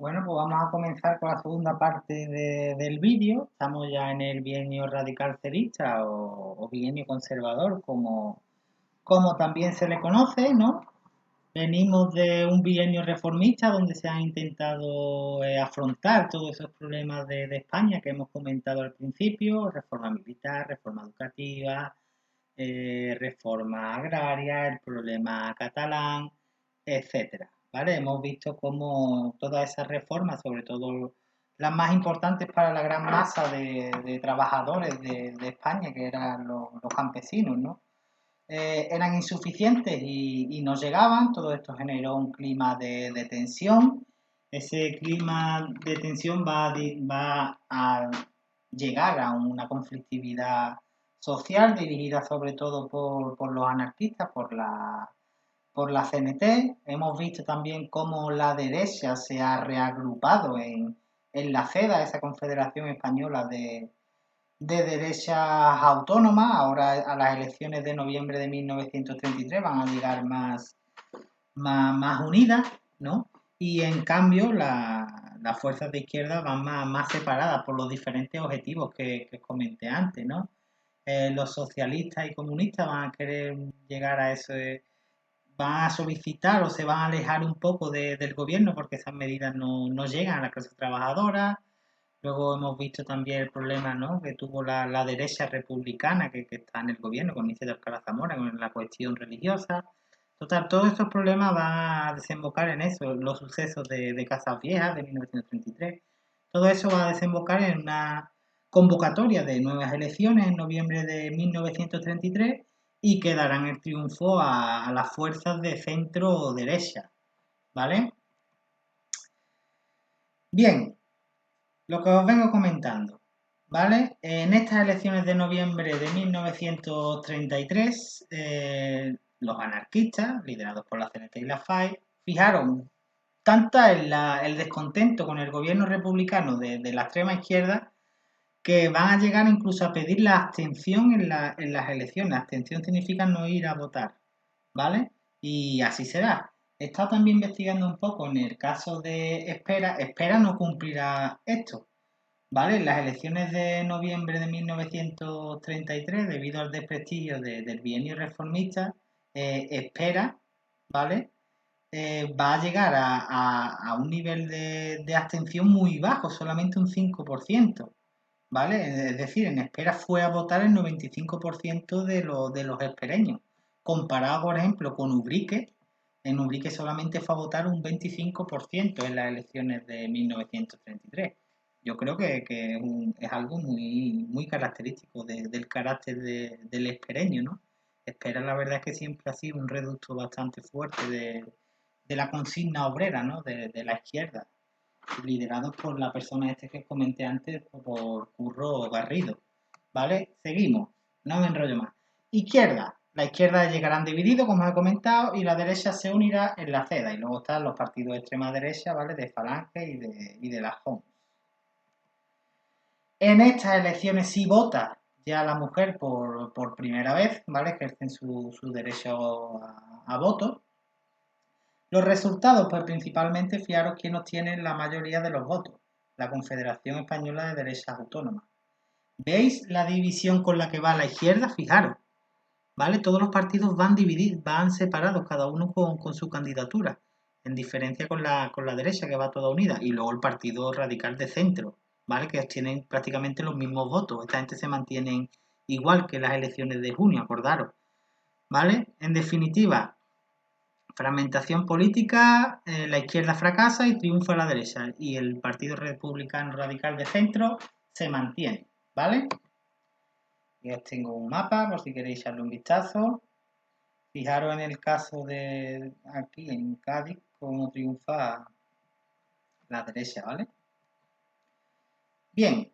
Bueno, pues vamos a comenzar con la segunda parte del vídeo. Estamos ya en el bienio radical cerista o bienio conservador, como también se le conoce, ¿no? Venimos de un bienio reformista donde se han intentado afrontar todos esos problemas de España que hemos comentado al principio: reforma militar, reforma educativa, reforma agraria, el problema catalán, etcétera. ¿Vale? Hemos visto cómo todas esas reformas, sobre todo las más importantes para la gran masa de trabajadores de España, que eran los campesinos, ¿no? Eran insuficientes y no llegaban. Todo esto generó un clima de tensión. Ese clima de tensión va a llegar a una conflictividad social dirigida sobre todo por los anarquistas, por la CNT. Hemos visto también cómo la derecha se ha reagrupado en la CEDA, esa Confederación Española de Derechas Autónomas. Ahora, a las elecciones de noviembre de 1933, van a llegar más unidas, ¿no? Y en cambio las fuerzas de izquierda van más separadas por los diferentes objetivos que comenté antes, ¿no? Los socialistas y comunistas van a querer llegar a eso, van a solicitar o se van a alejar un poco del gobierno porque esas medidas no llegan a la clase trabajadora. Luego hemos visto también el problema, ¿no?, que tuvo la derecha republicana que está en el gobierno con Nietzsche de Alcalá Zamora, con la cuestión religiosa. Total, todos estos problemas van a desembocar en eso: los sucesos de Casas Viejas de 1933. Todo eso va a desembocar en una convocatoria de nuevas elecciones en noviembre de 1933 y que darán el triunfo a las fuerzas de centro derecha, ¿vale? Bien, lo que os vengo comentando, ¿vale? En estas elecciones de noviembre de 1933, los anarquistas, liderados por la CNT y la FAI, fijaron tanta el descontento con el gobierno republicano de la extrema izquierda que van a llegar incluso a pedir la abstención en las elecciones. Abstención significa no ir a votar, ¿vale? Y así será. He estado también investigando un poco en el caso de Espera. Espera no cumplirá esto, ¿vale? En las elecciones de noviembre de 1933, debido al desprestigio del bienio reformista, Espera, ¿vale? Va a llegar a un nivel de abstención muy bajo, solamente un 5%, ¿vale? Es decir, en Espera fue a votar el 95% de los espereños, comparado, por ejemplo, con Ubrique. En Ubrique solamente fue a votar un 25% en las elecciones de 1933. Yo creo que es algo muy característico del carácter del espereño, ¿no? Espera, la verdad es que siempre ha sido un reducto bastante fuerte de la consigna obrera, ¿no?, de la izquierda, liderados por la persona que os comenté antes, por Curro Garrido, ¿vale? Seguimos, no me enrollo más. Izquierda. La izquierda llegarán divididos, como os he comentado, y la derecha se unirá en la CEDA. Y luego están los partidos de extrema derecha, ¿vale?, de Falange y de la JOM. En estas elecciones sí vota ya la mujer por primera vez, ¿vale? Ejercen su derecho a voto. Los resultados, pues principalmente, fijaros quién obtiene la mayoría de los votos: la Confederación Española de Derechas Autónomas. ¿Veis la división con la que va la izquierda? Fijaros, ¿vale? Todos los partidos van divididos, van separados, cada uno con su candidatura, en diferencia con la derecha, que va toda unida, y luego el Partido Radical de Centro, ¿vale?, que obtienen prácticamente los mismos votos. Esta gente se mantienen igual que las elecciones de junio, acordaros, ¿vale? En definitiva, fragmentación política: la izquierda fracasa y triunfa la derecha, y el Partido Republicano Radical de Centro se mantiene, ¿vale? Y os tengo un mapa por si queréis echarle un vistazo. Fijaros en el caso de aquí en Cádiz cómo triunfa la derecha, ¿vale? Bien,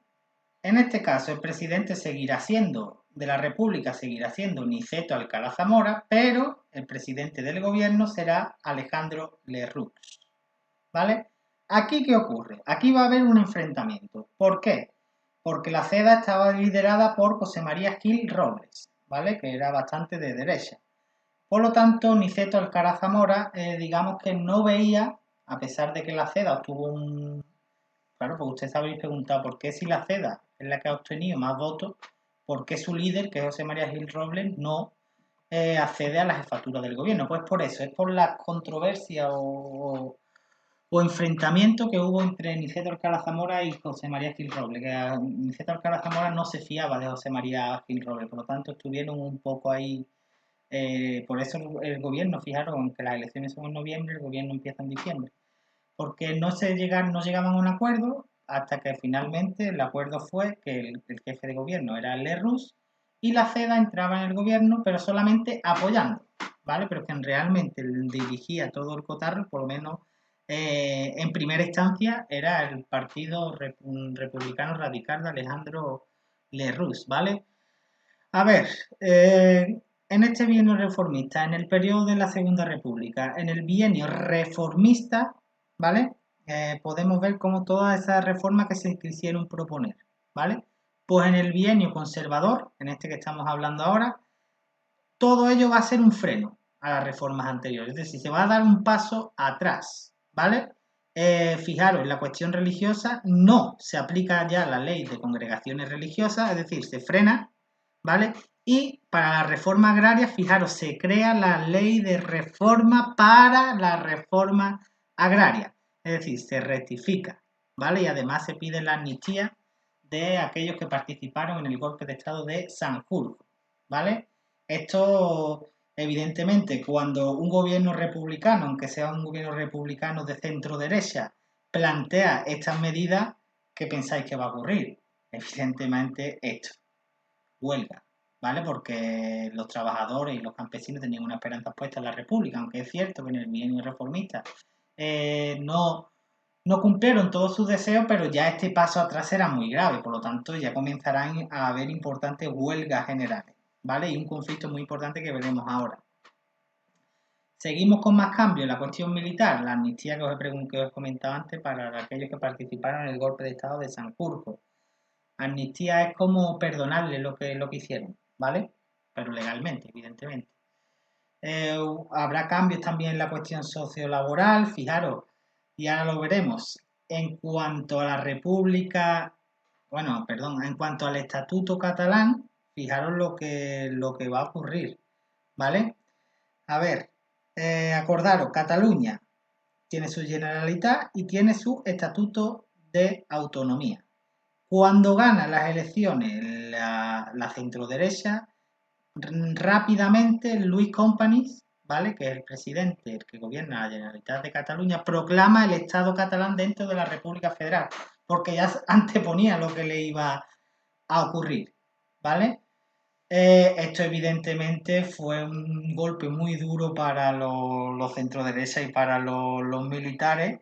en este caso el presidente de la República seguirá siendo Niceto Alcalá Zamora, pero el presidente del gobierno será Alejandro Lerroux, ¿vale? ¿Aquí qué ocurre? Aquí va a haber un enfrentamiento. ¿Por qué? Porque la CEDA estaba liderada por José María Gil Robles, ¿vale?, que era bastante de derecha. Por lo tanto, Niceto Alcalá Zamora, digamos que no veía a pesar de que la CEDA obtuvo un... Claro, pues ustedes habréis preguntado por qué si la CEDA es la que ha obtenido más votos, por qué su líder, que es José María Gil Robles, no accede a la jefatura del gobierno. Pues por eso, es por la controversia o enfrentamiento que hubo entre Niceto Alcalá Zamora y José María Gil Robles, que Niceto Alcalá Zamora no se fiaba de José María Gil Robles, por lo tanto estuvieron un poco ahí. Por eso el gobierno, fijaron que las elecciones son en noviembre, el gobierno empieza en diciembre, porque no llegaban a un acuerdo hasta que finalmente el acuerdo fue que el jefe de gobierno era Lerroux y la CEDA entraba en el gobierno, pero solamente apoyando, ¿vale? Pero que realmente dirigía todo el cotarro, por lo menos en primera instancia, era el Partido Republicano Radical de Alejandro Lerroux, ¿vale? A ver, en este bienio reformista, en el periodo de la Segunda República, en el bienio reformista, ¿vale? Podemos ver cómo todas esas reformas que se quisieron proponer, ¿vale? Pues en el bienio conservador, en este que estamos hablando ahora, todo ello va a ser un freno a las reformas anteriores, es decir, se va a dar un paso atrás, ¿vale? Fijaros, en la cuestión religiosa no se aplica ya la ley de congregaciones religiosas, es decir, se frena, ¿vale? Y para la reforma agraria, fijaros, se crea la ley de reforma para la reforma agraria, es decir, se rectifica, ¿vale? Y además se pide la amnistía de aquellos que participaron en el golpe de Estado de Sanjurjo, ¿vale? Esto, evidentemente, cuando un gobierno republicano, aunque sea un gobierno republicano de centro-derecha, plantea estas medidas, ¿qué pensáis que va a ocurrir? Evidentemente esto, huelga, ¿vale? Porque los trabajadores y los campesinos tenían una esperanza puesta en la República, aunque es cierto que en el bienio reformista no, no cumplieron todos sus deseos, pero ya este paso atrás era muy grave, por lo tanto ya comenzarán a haber importantes huelgas generales, ¿vale? Y un conflicto muy importante que veremos ahora. Seguimos con más cambios en la cuestión militar, la amnistía que os he comentado antes para aquellos que participaron en el golpe de Estado de Sanjurjo. Amnistía es como perdonarle lo que hicieron, ¿vale? Pero legalmente, evidentemente. Habrá cambios también en la cuestión sociolaboral, fijaros, y ahora lo veremos. En cuanto a la República, bueno, perdón, en cuanto al Estatuto catalán, fijaros lo que va a ocurrir, ¿vale? A ver, acordaros, Cataluña tiene su Generalitat y tiene su Estatuto de Autonomía. Cuando gana las elecciones la centroderecha, rápidamente Luis Companys, ¿vale? Que es el presidente, el que gobierna la Generalitat de Cataluña, proclama el Estado catalán dentro de la República Federal, porque ya anteponía lo que le iba a ocurrir, ¿vale? Esto evidentemente fue un golpe muy duro para los centroderechas y para los militares,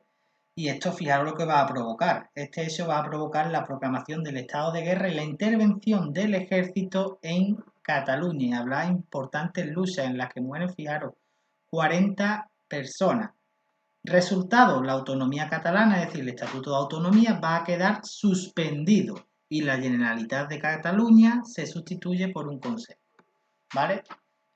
y esto fijaros lo que va a provocar. Este hecho va a provocar la proclamación del estado de guerra y la intervención del ejército en Cataluña. Y habrá importantes luchas en las que mueren, fijaros, 40 personas. Resultado, la autonomía catalana, es decir, el Estatuto de Autonomía, va a quedar suspendido y la Generalitat de Cataluña se sustituye por un consejo, ¿vale?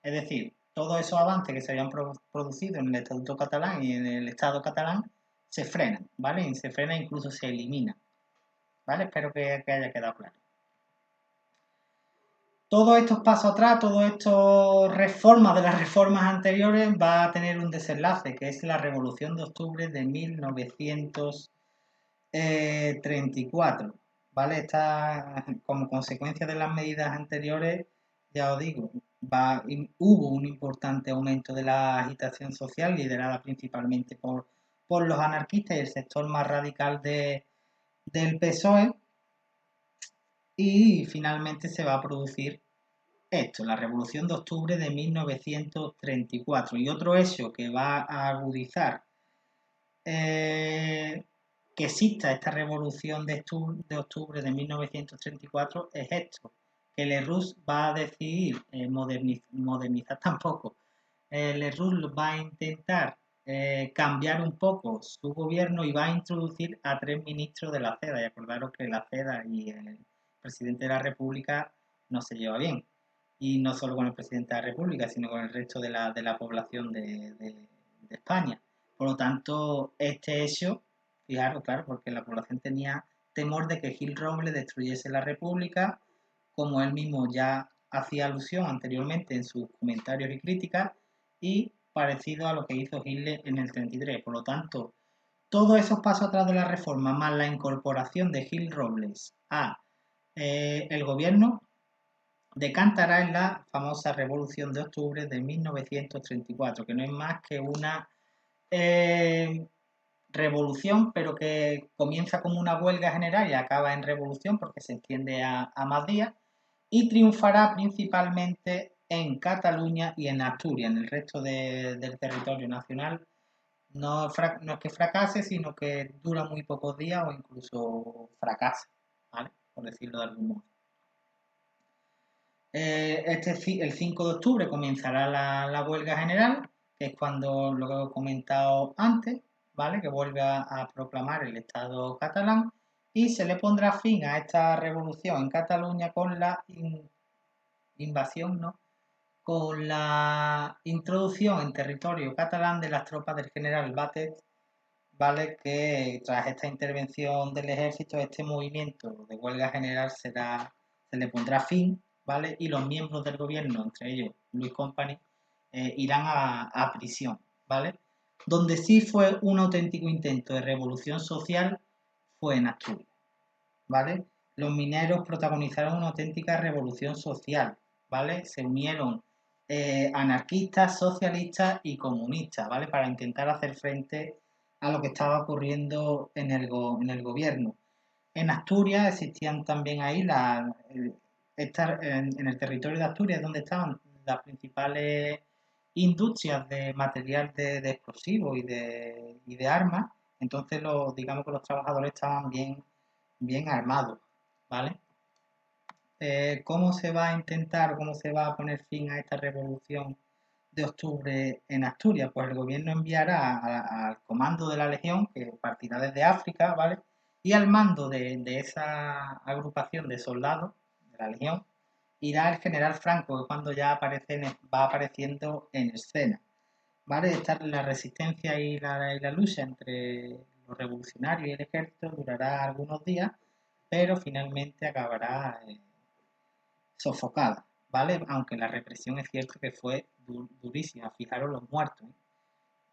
Es decir, todos esos avances que se habían producido en el Estatuto catalán y en el Estado catalán se frenan, ¿vale? Y se frenan, incluso se eliminan, ¿vale? Espero que haya quedado claro. Todos estos pasos atrás, todas estas reformas de las reformas anteriores va a tener un desenlace, que es la Revolución de Octubre de 1934, ¿vale? Esta, como consecuencia de las medidas anteriores, ya os digo, hubo un importante aumento de la agitación social, liderada principalmente por los anarquistas y el sector más radical del PSOE, y finalmente se va a producir esto, la Revolución de Octubre de 1934. Y otro hecho que va a agudizar que exista esta Revolución de Octubre de 1934 es esto, que Lerroux va a decidir modernizar tampoco. Lerroux va a intentar cambiar un poco su gobierno y va a introducir a 3 ministros de la CEDA. Y acordaros que la CEDA y el presidente de la República no se lleva bien. Y no solo con el presidente de la República, sino con el resto de la población de España. Por lo tanto, este hecho, fijaros, claro, porque la población tenía temor de que Gil Robles destruyese la República, como él mismo ya hacía alusión anteriormente en sus comentarios y críticas, y parecido a lo que hizo Hitler en el 33. Por lo tanto, todos esos pasos atrás de la reforma, más la incorporación de Gil Robles a el gobierno, decantará en la famosa Revolución de Octubre de 1934, que no es más que una eh, revolución, pero que comienza como una huelga general y acaba en revolución porque se extiende a más días, y triunfará principalmente en Cataluña y en Asturias. En el resto del territorio nacional no es que fracase, sino que dura muy pocos días o incluso fracasa, ¿vale? Por decirlo de algún modo. El 5 de octubre comenzará la huelga general, que es cuando lo que he comentado antes, ¿vale? Que vuelve a proclamar el Estado catalán y se le pondrá fin a esta revolución en Cataluña con la invasión, ¿no? Con la introducción en territorio catalán de las tropas del general Batet, ¿vale? Que tras esta intervención del ejército, este movimiento de huelga general se le pondrá fin, ¿vale? Y los miembros del gobierno, entre ellos Luis Company, irán a prisión, ¿vale? Donde sí fue un auténtico intento de revolución social fue en Asturias, ¿vale? Los mineros protagonizaron una auténtica revolución social, ¿vale? Se unieron anarquistas, socialistas y comunistas, ¿vale? Para intentar hacer frente a lo que estaba ocurriendo en el gobierno. En Asturias existían también ahí en el territorio de Asturias donde estaban las principales industrias de material de explosivos y de armas. Entonces digamos que los trabajadores estaban bien armados, ¿vale? ¿Cómo se va a intentar o cómo se va a poner fin a esta revolución de octubre en Asturias? Pues el gobierno enviará al comando de la Legión, que partirá desde África, ¿vale? Y al mando de esa agrupación de soldados de la Legión irá el general Franco, que cuando ya va apareciendo en escena, ¿vale? La resistencia y la lucha entre los revolucionarios y el ejército durará algunos días, pero finalmente acabará sofocada, ¿vale? Aunque la represión es cierto que fue durísima. Fijaros los muertos, ¿eh?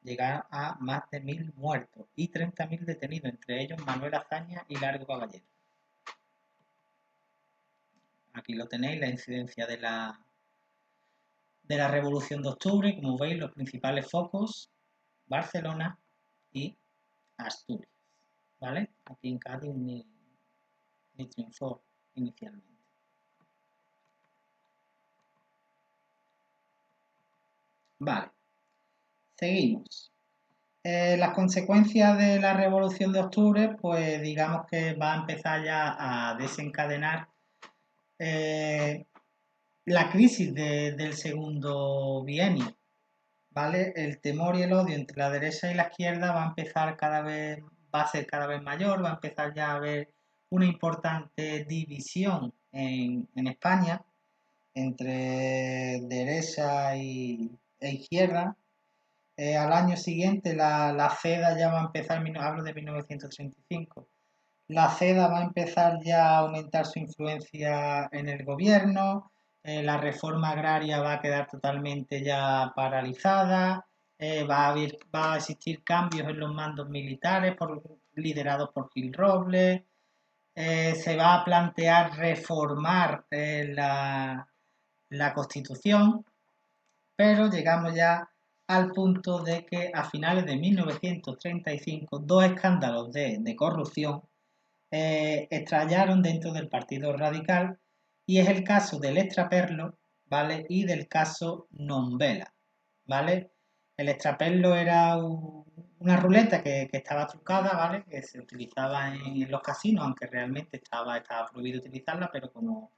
Llegaron a más de 1000 muertos y 30.000 detenidos, entre ellos Manuel Azaña y Largo Caballero. Aquí lo tenéis, la incidencia de la Revolución de Octubre. Como veis, los principales focos, Barcelona y Asturias, ¿vale? Aquí en Cádiz ni triunfó inicialmente. Vale, seguimos. Las consecuencias de la Revolución de Octubre, pues digamos que va a empezar ya a desencadenar eh, la crisis del segundo bienio, ¿vale? El temor y el odio entre la derecha y la izquierda va a empezar va a ser cada vez mayor, va a empezar ya a haber una importante división en España entre derecha e izquierda. Al año siguiente la CEDA ya va a empezar, hablo de 1935, la CEDA va a empezar ya a aumentar su influencia en el gobierno, la reforma agraria va a quedar totalmente ya paralizada, va a existir cambios en los mandos militares liderados por Gil Robles, se va a plantear reformar la Constitución, pero llegamos ya al punto de que a finales de 1935 dos escándalos de corrupción estallaron dentro del Partido Radical y es el caso del extraperlo, ¿vale? Y del caso Nombela, ¿vale? El extraperlo era una ruleta que estaba trucada, ¿vale? Que se utilizaba en los casinos, aunque realmente estaba prohibido utilizarla, pero como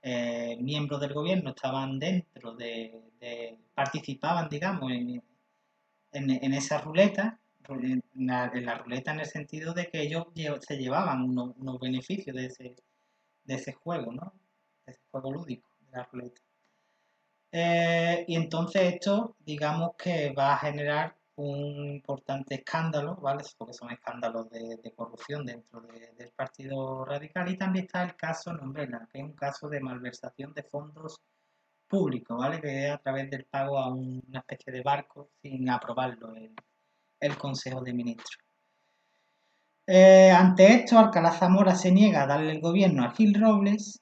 miembros del gobierno estaban dentro participaban, digamos, en esa ruleta, en la ruleta en el sentido de que ellos se llevaban unos beneficios de ese juego, ¿no? De ese juego lúdico, de la ruleta. Y entonces esto, digamos que va a generar un importante escándalo, ¿vale? Porque son escándalos de corrupción dentro del Partido Radical. Y también está el caso Nombela, que es un caso de malversación de fondos públicos, ¿vale? Que es a través del pago a una especie de barco sin aprobarlo el Consejo de Ministros. Ante esto, Alcalá Zamora se niega a darle el gobierno a Gil Robles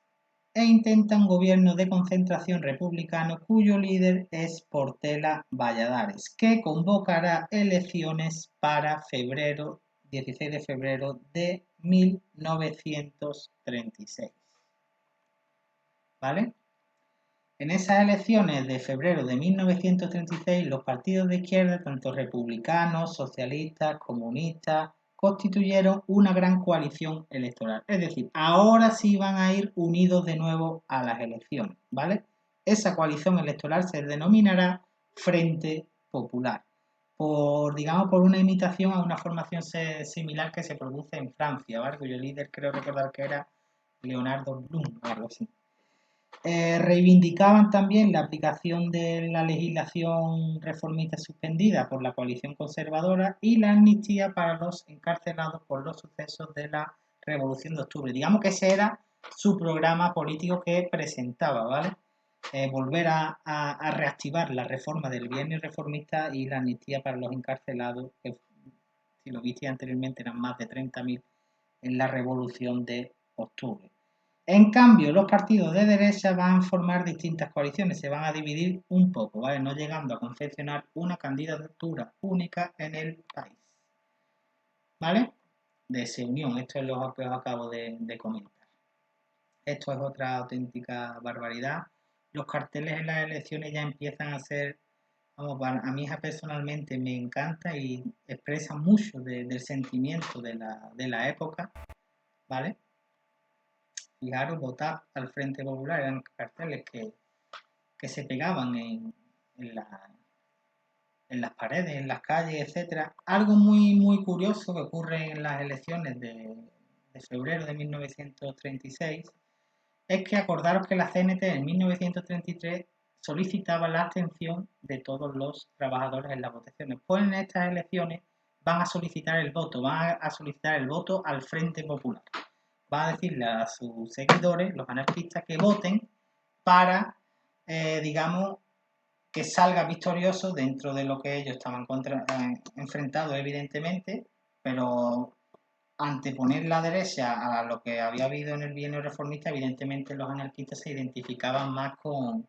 e intenta un gobierno de concentración republicano cuyo líder es Portela Valladares, que convocará elecciones para 16 de febrero de 1936. ¿Vale? En esas elecciones de febrero de 1936, los partidos de izquierda, tanto republicanos, socialistas, comunistas, constituyeron una gran coalición electoral. Es decir, ahora sí van a ir unidos de nuevo a las elecciones, ¿vale? Esa coalición electoral se denominará Frente Popular, digamos, por una imitación a una formación similar que se produce en Francia, ¿vale? Cuyo líder creo recordar que era Leonardo Blum o algo así. Reivindicaban también la aplicación de la legislación reformista suspendida por la coalición conservadora y la amnistía para los encarcelados por los sucesos de la Revolución de Octubre. Digamos que ese era su programa político que presentaba, ¿vale? Volver a reactivar la reforma del bienio reformista y la amnistía para los encarcelados, que si lo viste anteriormente eran más de 30.000 en la Revolución de Octubre. En cambio, los partidos de derecha van a formar distintas coaliciones, se van a dividir un poco, ¿vale? No llegando a confeccionar una candidatura única en el país, ¿vale? Desunión, esto es lo que os acabo de comentar. Esto es otra auténtica barbaridad. Los carteles en las elecciones ya empiezan a ser, vamos, a mí personalmente me encanta y expresa mucho del sentimiento de la época, ¿vale? Fijaros, votar al Frente Popular eran carteles que se pegaban en las paredes, en las calles, etcétera. Algo muy curioso que ocurre en las elecciones de febrero de 1936 es que acordaros que la CNT en 1933 solicitaba la abstención de todos los trabajadores en las votaciones. Pues en estas elecciones van a solicitar el voto, al Frente Popular. Va a decirle a sus seguidores, los anarquistas, que voten para, digamos, que salga victorioso dentro de lo que ellos estaban enfrentados, evidentemente, pero anteponer la derecha a lo que había habido en el bienio reformista, evidentemente los anarquistas se identificaban más con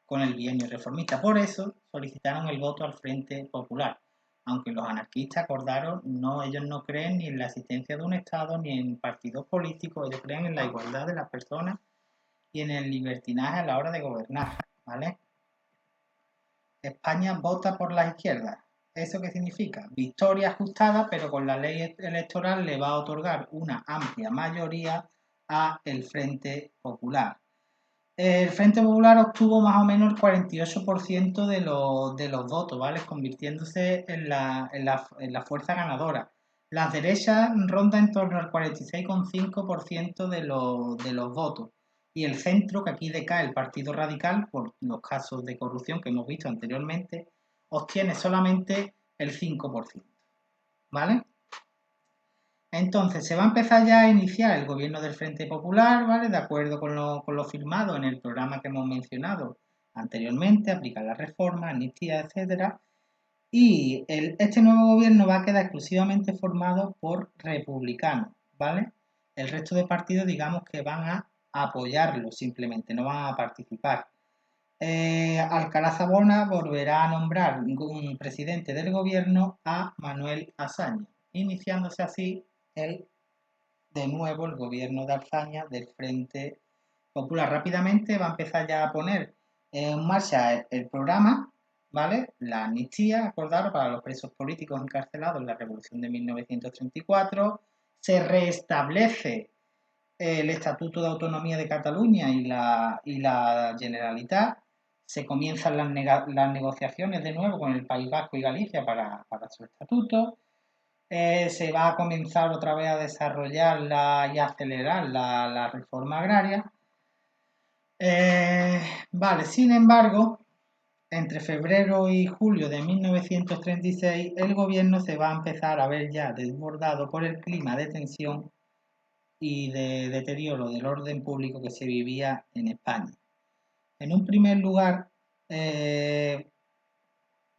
el bienio reformista. Por eso solicitaron el voto al Frente Popular. Aunque los anarquistas acordaron, ellos no creen ni en la existencia de un Estado ni en partidos políticos, ellos creen en la igualdad de las personas y en el libertinaje a la hora de gobernar, ¿vale? España vota por las izquierdas. ¿Eso qué significa? Victoria ajustada, pero con la ley electoral le va a otorgar una amplia mayoría a el Frente Popular. El Frente Popular obtuvo más o menos el 48% de los votos, ¿vale? Convirtiéndose en la fuerza ganadora. Las derechas rondan en torno al 46,5% de los votos. Y el centro, que aquí decae el Partido Radical, por los casos de corrupción que hemos visto anteriormente, obtiene solamente el 5%, ¿vale? Entonces, se va a empezar ya a iniciar el gobierno del Frente Popular, ¿vale? De acuerdo con lo firmado en el programa que hemos mencionado anteriormente, aplicar la reforma, amnistía, etcétera. Y este nuevo gobierno va a quedar exclusivamente formado por republicanos, ¿vale? El resto de partidos, digamos que van a apoyarlo simplemente, no van a participar. Alcalá Zabona volverá a nombrar un presidente del gobierno a Manuel Azaña, iniciándose así de nuevo el gobierno de Azaña del Frente Popular. Rápidamente va a empezar ya a poner en marcha el programa, ¿vale? La amnistía, acordaros, para los presos políticos encarcelados en la Revolución de 1934. Se restablece el Estatuto de Autonomía de Cataluña y la Generalitat. Se comienzan las negociaciones de nuevo con el País Vasco y Galicia para su estatuto. Se va a comenzar otra vez a desarrollar y a acelerar la reforma agraria. Vale, sin embargo, entre febrero y julio de 1936 el gobierno se va a empezar a ver ya desbordado por el clima de tensión y de deterioro del orden público que se vivía en España. En un primer lugar,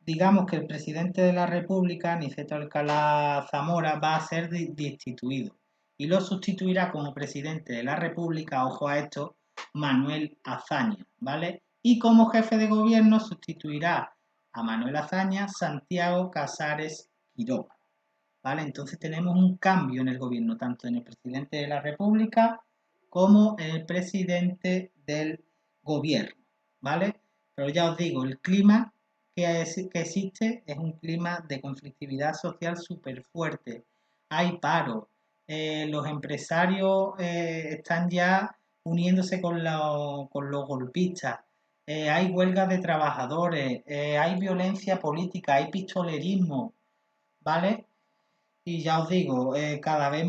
digamos que el presidente de la República, Niceto Alcalá Zamora, va a ser destituido y lo sustituirá como presidente de la República, ojo a esto, Manuel Azaña, ¿vale? Y como jefe de gobierno sustituirá a Manuel Azaña Santiago Casares Quiroga, ¿vale? Entonces tenemos un cambio en el gobierno, tanto en el presidente de la República como en el presidente del gobierno, ¿vale? Pero ya os digo, el clima que existe es un clima de conflictividad social súper fuerte. Hay paro, los empresarios están ya uniéndose con los golpistas, hay huelgas de trabajadores, hay violencia política, hay pistolerismo, ¿vale? Y ya os digo, cada vez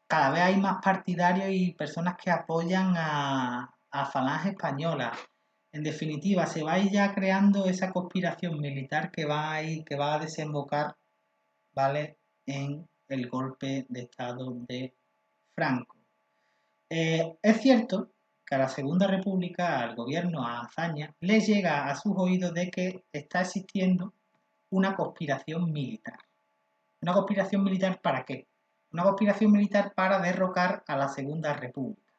hay más partidarios y personas que apoyan a Falange Española. En definitiva, se va a ir ya creando esa conspiración militar que va a desembocar, ¿vale?, en el golpe de Estado de Franco. Es cierto que a la Segunda República, al gobierno, a Azaña, le llega a sus oídos de que está existiendo una conspiración militar. ¿Una conspiración militar para qué? Una conspiración militar para derrocar a la Segunda República.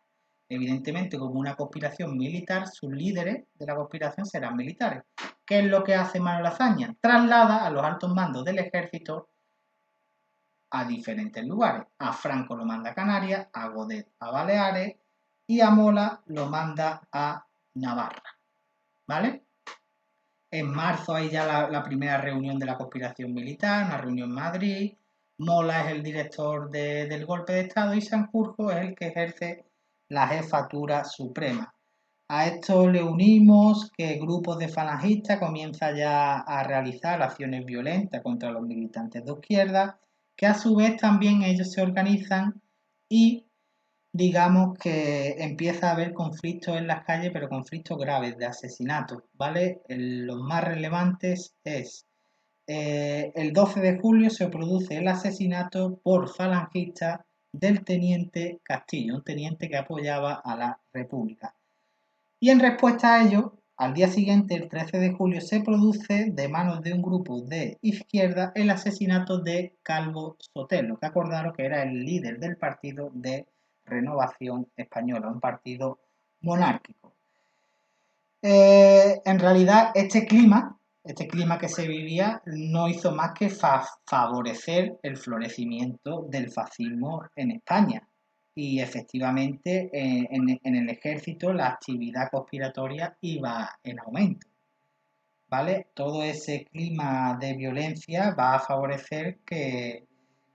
Evidentemente, como una conspiración militar, sus líderes de la conspiración serán militares. ¿Qué es lo que hace Manuel Azaña? Traslada a los altos mandos del ejército a diferentes lugares. A Franco lo manda a Canarias, a Godet a Baleares y a Mola lo manda a Navarra. ¿Vale? En marzo hay ya la primera reunión de la conspiración militar, una reunión en Madrid. Mola es el director del golpe de Estado y Sanjurjo es el que ejerce la jefatura suprema. A esto le unimos que grupos de falangistas comienzan ya a realizar acciones violentas contra los militantes de izquierda, que a su vez también ellos se organizan y digamos que empieza a haber conflictos en las calles, pero conflictos graves de asesinatos, ¿vale? Los más relevantes es el 12 de julio se produce el asesinato por falangistas del teniente Castillo, un teniente que apoyaba a la República. Y en respuesta a ello, al día siguiente, el 13 de julio, se produce de manos de un grupo de izquierda el asesinato de Calvo Sotelo, que acordaron que era el líder del partido de Renovación Española, un partido monárquico. En realidad, este clima que se vivía, no hizo más que favorecer el florecimiento del fascismo en España. Y efectivamente, en el ejército la actividad conspiratoria iba en aumento. ¿Vale? Todo ese clima de violencia va a favorecer que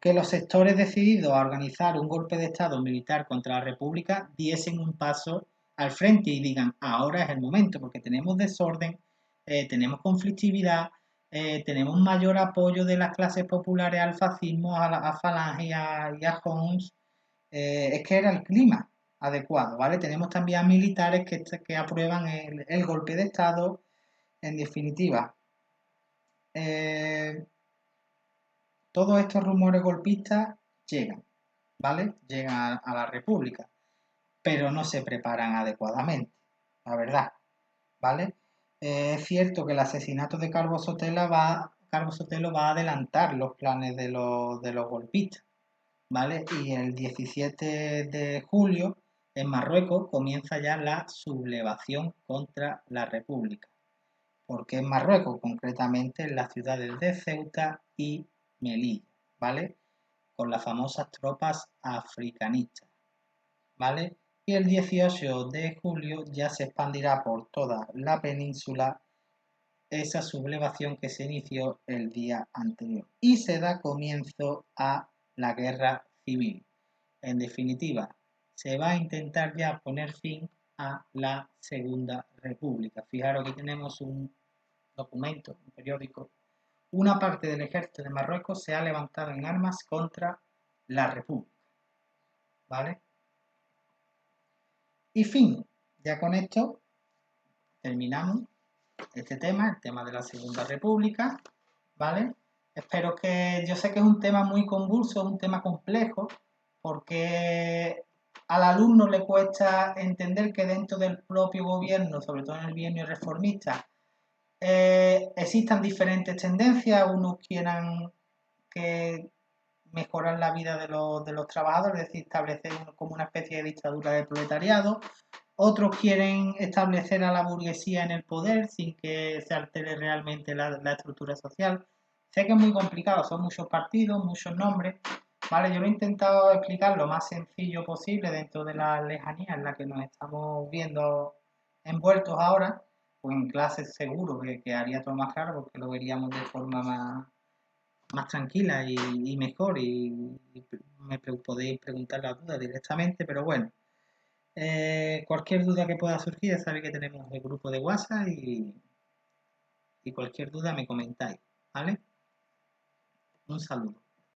los sectores decididos a organizar un golpe de Estado militar contra la República diesen un paso al frente y digan, ahora es el momento, porque tenemos desorden, tenemos conflictividad, tenemos mayor apoyo de las clases populares al fascismo, a Falange y a Homs. Es que era el clima adecuado, ¿vale? Tenemos también a militares que aprueban el golpe de Estado. En definitiva, eh, todos estos rumores golpistas llegan, ¿vale? Llegan a la República, pero no se preparan adecuadamente, la verdad, ¿vale? Es cierto que el asesinato de Calvo Sotelo va a adelantar los planes de los golpistas, ¿vale? Y el 17 de julio, en Marruecos, comienza ya la sublevación contra la República. Porque en Marruecos, concretamente en las ciudades de Ceuta y Melilla, ¿vale? Con las famosas tropas africanistas, ¿vale? Y el 18 de julio ya se expandirá por toda la península esa sublevación que se inició el día anterior y se da comienzo a la guerra civil. En definitiva, se va a intentar ya poner fin a la Segunda República. Fijaros que tenemos un documento, un periódico. Una parte del ejército de Marruecos se ha levantado en armas contra la República. ¿Vale? Y fin, ya con esto terminamos este tema, el tema de la Segunda República, ¿vale? Espero que, yo sé que es un tema muy convulso, es un tema complejo, porque al alumno le cuesta entender que dentro del propio gobierno, sobre todo en el bienio reformista, existan diferentes tendencias, unos quieran que mejorar la vida de los trabajadores, es decir, establecer como una especie de dictadura del proletariado. Otros quieren establecer a la burguesía en el poder sin que se altere realmente la estructura social. Sé que es muy complicado, son muchos partidos, muchos nombres. Vale, yo lo he intentado explicar lo más sencillo posible dentro de la lejanía en la que nos estamos viendo envueltos ahora. Pues en clases seguro que haría todo más claro porque lo veríamos de forma más tranquila y mejor y me podéis preguntar las dudas directamente, pero bueno, cualquier duda que pueda surgir, ya sabéis que tenemos el grupo de WhatsApp y cualquier duda me comentáis, ¿vale? Un saludo.